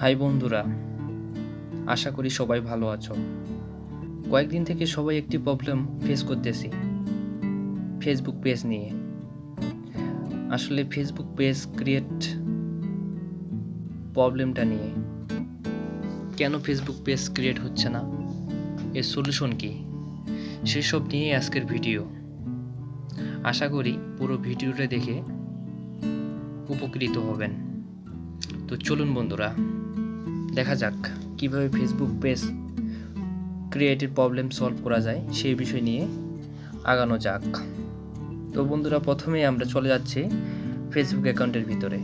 High বন্ধুরা, আশা করি সবাই ভালো আছো। কয়েকদিন থেকে সবাই একটি প্রবলেম ফেস করতেছি ফেসবুক পেজ নিয়ে। আসলে ফেসবুক পেজ ক্রিয়েট প্রবলেমটা নিয়ে, কেন ফেসবুক পেজ ক্রিয়েট হচ্ছে না, এর সলিউশন কি, সেসব নিয়ে আজকের ভিডিও। আশা করি পুরো ভিডিওটা দেখে উপকৃত হবেন। তো চলুন বন্ধুরা, দেখা যাক কিভাবে ফেসবুক পেজ ক্রিয়েটের প্রবলেম সলভ করা যায়, সেই বিষয় নিয়ে আগানো যাক। তো বন্ধুরা, প্রথমেই আমরা চলে যাচ্ছি ফেসবুক অ্যাকাউন্টের ভিতরে।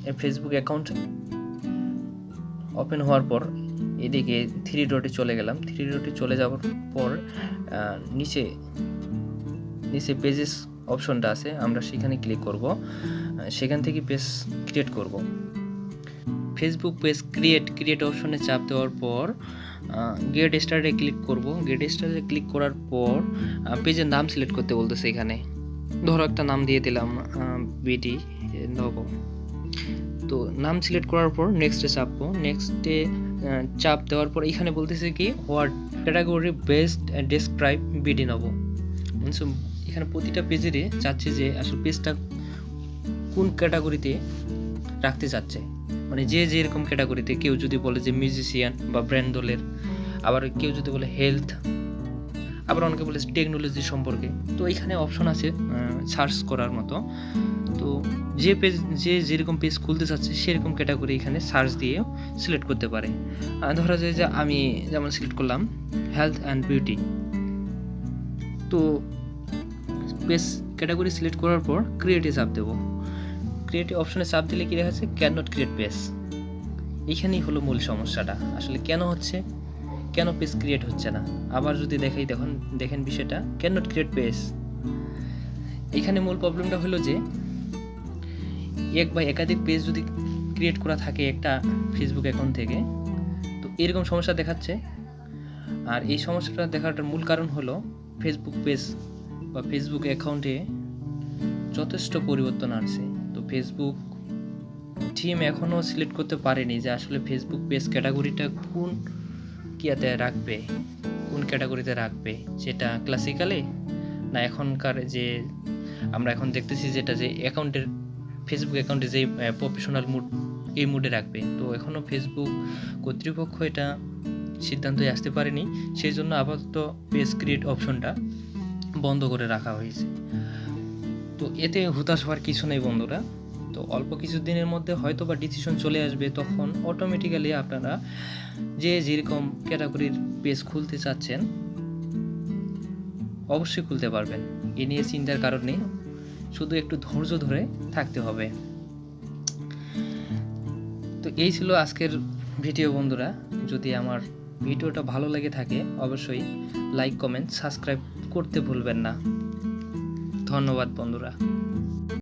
এই ফেসবুক অ্যাকাউন্ট ওপেন হওয়ার পর এদিকে থ্রি ডটে চলে গেলাম। থ্রি ডটে চলে যাওয়ার পর নিচে পেজেস অপশনটা আছে, আমরা সেখানে ক্লিক করব। সেখান থেকে পেজ ক্রিয়েট করব। ফেসবুক পেজ ক্রিয়েট অপশনে চাপ দেওয়ার পর গেট স্টার্টে ক্লিক করব। গেট স্টার্টে ক্লিক করার পর পেজের নাম সিলেক্ট করতে বলতেছে। এখানে ধরো একটা নাম দিয়ে দিলাম বিডি নব। তো নাম সিলেক্ট করার পর নেক্সটে চাপবো। নেক্সটে চাপ দেওয়ার পর এখানে বলতেছে কি what category best describe BD নব। এখানে প্রতিটা পেজেরই চাচ্ছে যে আসলে পেজটা কোন ক্যাটাগরিতে রাখতে চাচ্ছে, মানে যে যেরকম ক্যাটাগরিতে। কেউ যদি বলে যে মিউজিশিয়ান বা ব্র্যান্ড দলের, আবার কেউ যদি বলে হেলথ, আবার অনেকে বলে টেকনোলজি সম্পর্কে। তো এখানে অপশন আছে সার্চ করার মতো। তো যে যেরকম পেজ খুলতে চাচ্ছে সেরকম ক্যাটাগরি এখানে সার্চ দিয়ে সিলেক্ট করতে পারে। ধরা যায় যে আমি যেমন সিলেক্ট করলাম হেলথ অ্যান্ড বিউটি। তো পেজ ক্যাটাগরি সিলেক্ট করার পর ক্রিয়েটে চাপ দেবো। ক্রিয়েটিভ অপশনে চাপ দিলে কি দেখাচ্ছে ক্যান নট ক্রিয়েট পেজ। এইখানেই হলো মূল সমস্যাটা। আসলে কেন পেজ ক্রিয়েট হচ্ছে না। আবার যদি দেখেন বিষয়টা ক্যান নট ক্রিয়েট পেজ। এখানে মূল প্রবলেমটা হলো যে এক বা একাধিক পেজ যদি ক্রিয়েট করা থাকে একটা ফেসবুক অ্যাকাউন্ট থেকে, তো এরকম সমস্যা দেখাচ্ছে। আর এই সমস্যাটা দেখাটার মূল কারণ হলো ফেসবুক পেজ বা ফেসবুক অ্যাকাউন্টে যথেষ্ট পরিবর্তন আসছে। তো ফেসবুক টিম এখনও সিলেক্ট করতে পারেনি যে আসলে ফেসবুক পেজ ক্যাটাগরিটা কোন ক্যাটাগরিতে রাখবে, সেটা ক্লাসিক্যালে না এখনকার যে আমরা এখন দেখতেছি যেটা যে ফেসবুক অ্যাকাউন্টে যে প্রফেশনাল মুড, এই মুডে রাখবে। তো এখনও ফেসবুক কর্তৃপক্ষ এটা সিদ্ধান্তে আসতে পারেনি। সেই জন্য আপাতত পেজ ক্রিয়েট অপশনটা বন্ধ করে রাখা হয়েছে। তো এতে হতাশ হওয়ার কিছু নেই বন্ধুরা। তো অল্প কিছু দিনের মধ্যে হয়তো বা ডিসিশন চলে আসবে, তখন অটোমেটিক্যালি আপনারা যে যেরকম ক্যাটাগরির পেজ খুলতে চাচ্ছেন অবশ্যই খুলতে পারবেন। এ নিয়ে চিন্তার কারণ নেই, শুধু একটু ধৈর্য ধরে থাকতে হবে। তো এই ছিল আজকের ভিডিও বন্ধুরা। যদি আমার ভিডিওটা ভালো লেগে থাকে অবশ্যই লাইক, কমেন্ট, সাবস্ক্রাইব করতে ভুলবেন না। ধন্যবাদ বন্ধুরা।